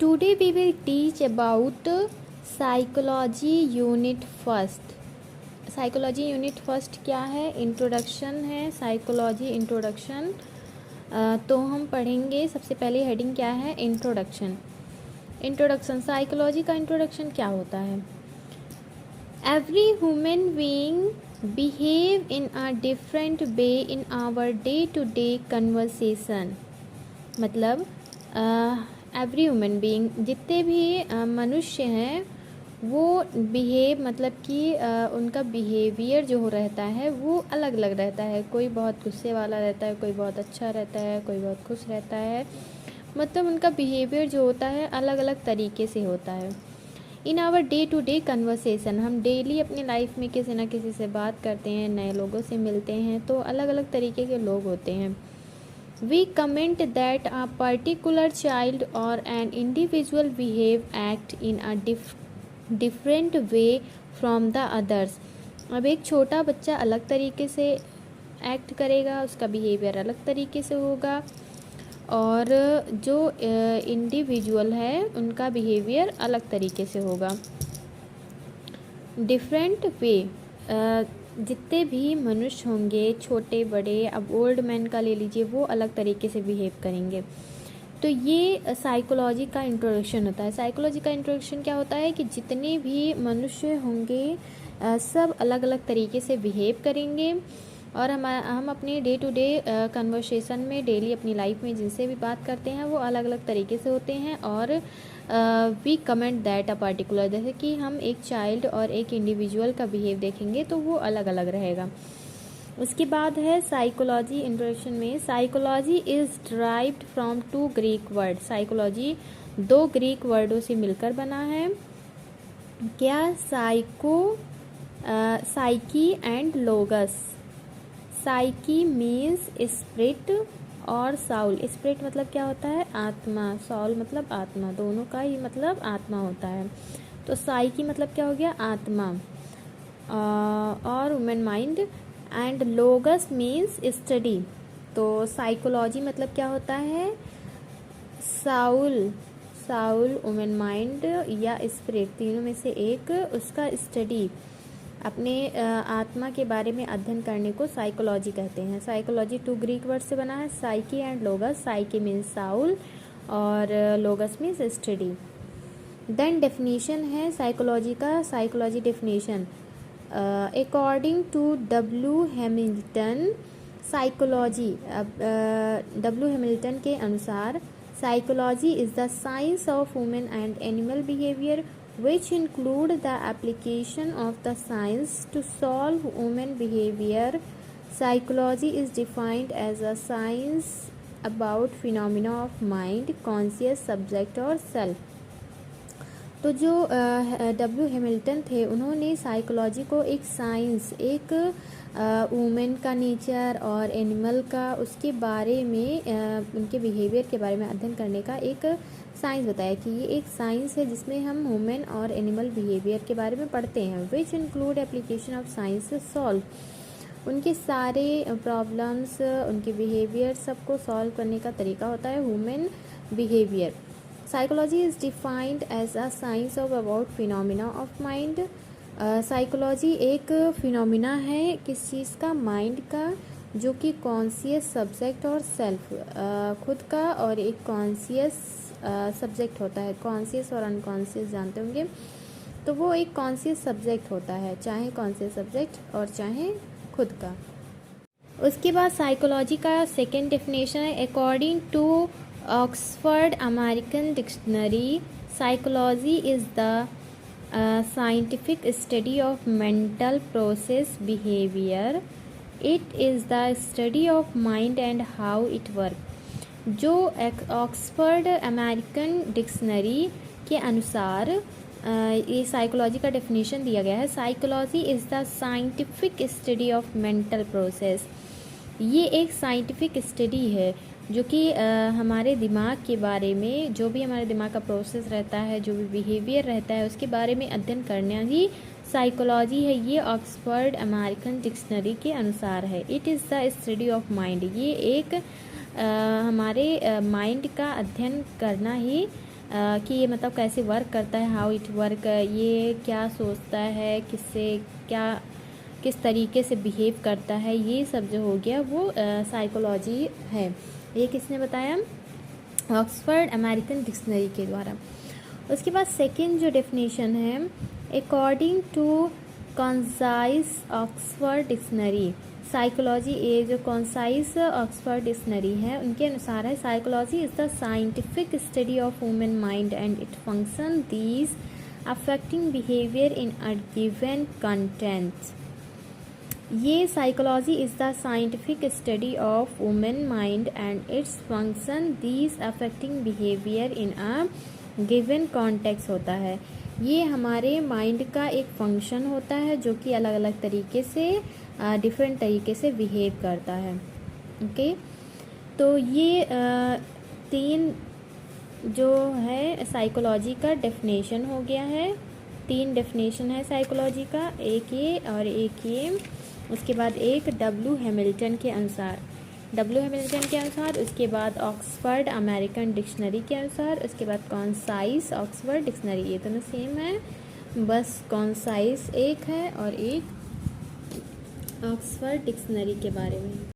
Today we will teach about psychology unit first. Psychology unit first क्या है? Introduction है, psychology introduction. तो हम पढ़ेंगे, सबसे पहले हेडिंग क्या है? इंट्रोडक्शन। इंट्रोडक्शन, साइकोलॉजी का इंट्रोडक्शन क्या होता है? Every human being behave in a different way in our day to day conversation. मतलब एवरी ह्यूमन बीइंग, जितने भी मनुष्य हैं वो बिहेव, मतलब कि उनका बिहेवियर जो रहता है वो अलग अलग रहता है। कोई बहुत गुस्से वाला रहता है, कोई बहुत अच्छा रहता है, कोई बहुत खुश रहता है। मतलब उनका बिहेवियर जो होता है अलग अलग तरीके से होता है। In our day to day conversation, हम डेली अपनी लाइफ में किसी न किसी से बात करते हैं, नए लोगों से मिलते हैं, तो अलग अलग तरीके के लोग होते हैं। We comment that a particular child or an individual behave act in a different way from the others. अब एक छोटा बच्चा अलग तरीके से एक्ट करेगा, उसका बिहेवियर अलग तरीके से होगा, और जो इंडिविजुअल है उनका बिहेवियर अलग तरीके से होगा। डिफरेंट वे, जितने भी मनुष्य होंगे, छोटे बड़े, अब ओल्ड मैन का ले लीजिए, वो अलग तरीके से बिहेव करेंगे। तो ये साइकोलॉजी का इंट्रोडक्शन होता है। साइकोलॉजी का इंट्रोडक्शन क्या होता है कि जितने भी मनुष्य होंगे सब अलग अलग तरीके से बिहेव करेंगे, और हम अपने डे टू डे कन्वर्सेशन में, डेली अपनी लाइफ में जिनसे भी बात करते हैं वो अलग अलग तरीके से होते हैं। और we comment that a particular, जैसे कि हम एक चाइल्ड और एक इंडिविजुअल का बिहेव देखेंगे तो वो अलग अलग रहेगा। उसके बाद है साइकोलॉजी इंट्रोडक्शन में, psychology is derived from 2 Greek word. Psychology 2 Greek वर्डों से मिलकर बना है। क्या? Psyche and logos. Psyche means spirit और साउल। स्पिरिट मतलब क्या होता है? आत्मा। साउल मतलब आत्मा, दोनों का ही मतलब आत्मा होता है। तो साइकी मतलब क्या हो गया? आत्मा और women mind. And लोगस means study. तो साइकोलॉजी मतलब क्या होता है? साउल, वुमेन माइंड या स्पिरिट, तीनों में से एक, उसका स्टडी, अपने आत्मा के बारे में अध्ययन करने को साइकोलॉजी कहते हैं। साइकोलॉजी 2 ग्रीक वर्ड से बना है, psyche and logos. Psyche means soul और logos means study. Then definition है साइकोलॉजी का। Psychology definition, according to W Hamilton, psychology, W Hamilton के अनुसार psychology is the science of human and animal behaviour which include the application of the science to solve human behavior. Psychology is defined as a science about phenomena of mind, conscious, subject और self. तो जो W Hamilton थे, उन्होंने psychology को एक science, एक women का nature और एनिमल का, उसके बारे में, उनके बिहेवियर के बारे में अध्ययन करने का एक साइंस बताया कि ये एक साइंस है जिसमें हम ह्यूमन और एनिमल बिहेवियर के बारे में पढ़ते हैं। Which include application of science solve, उनके सारे प्रॉब्लम्स, उनके बिहेवियर सबको सॉल्व करने का तरीका होता है human behaviour. Psychology is defined as a science of about phenomena of mind. Psychology एक फिनोमिना है, किस चीज़ का? माइंड का, जो कि कॉन्शियस, सब्जेक्ट और सेल्फ, खुद का, और एक कॉन्शियस सब्जेक्ट होता है। कॉन्शियस और अनकॉन्शियस जानते होंगे, तो वो एक कॉन्शियस सब्जेक्ट होता है, चाहे कॉन्शियस सब्जेक्ट और चाहे खुद का। उसके बाद साइकोलॉजी का सेकेंड डेफिनेशन है, according to Oxford American dictionary, psychology is the scientific study of mental process behaviour. It is the study of mind and how it work. जो ऑक्सफर्ड अमेरिकन डिक्शनरी के अनुसार ये साइकोलॉजी का definition दिया गया है, psychology is the scientific study of mental process. ये एक साइंटिफिक स्टडी है जो कि हमारे दिमाग के बारे में, जो भी हमारे दिमाग का प्रोसेस रहता है, जो भी बिहेवियर रहता है, उसके बारे में अध्ययन करना ही साइकोलॉजी है। ये ऑक्सफर्ड अमेरिकन डिक्शनरी के अनुसार है। It is the study of mind, ये एक हमारे माइंड का अध्ययन करना ही कि ये मतलब कैसे वर्क करता है, हाउ इट वर्क, ये क्या सोचता है, किससे क्या किस तरीके से बिहेव करता है, ये सब जो हो गया वो साइकोलॉजी है। ये किसने बताया? ऑक्सफोर्ड अमेरिकन डिक्शनरी के द्वारा। उसके बाद सेकंड जो डेफिनेशन है, according to concise Oxford dictionary psychology, ये जो कॉन्साइज ऑक्सफोर्ड डिक्शनरी है उनके अनुसार है, psychology is the scientific study of human mind and it function these affecting behaviour in a given content. ये psychology is the scientific study of women mind and its function these affecting behaviour in a given context होता है। ये हमारे mind का एक function होता है जो कि अलग अलग तरीके से डिफरेंट तरीके से बिहेव करता है। ओके, तो ये तीन जो है साइकोलॉजी का डेफिनेशन हो गया है। 3 डेफिनेशन है साइकोलॉजी का, एक ये और एक ये। उसके बाद एक डब्ल्यू हैमिल्टन के अनुसार, उसके बाद ऑक्सफोर्ड अमेरिकन डिक्शनरी के अनुसार, उसके बाद कॉन्साइज ऑक्सफोर्ड डिक्शनरी। ये दोनों सेम है, बस कॉन्साइज एक है और एक ऑक्सफोर्ड डिक्शनरी के बारे में।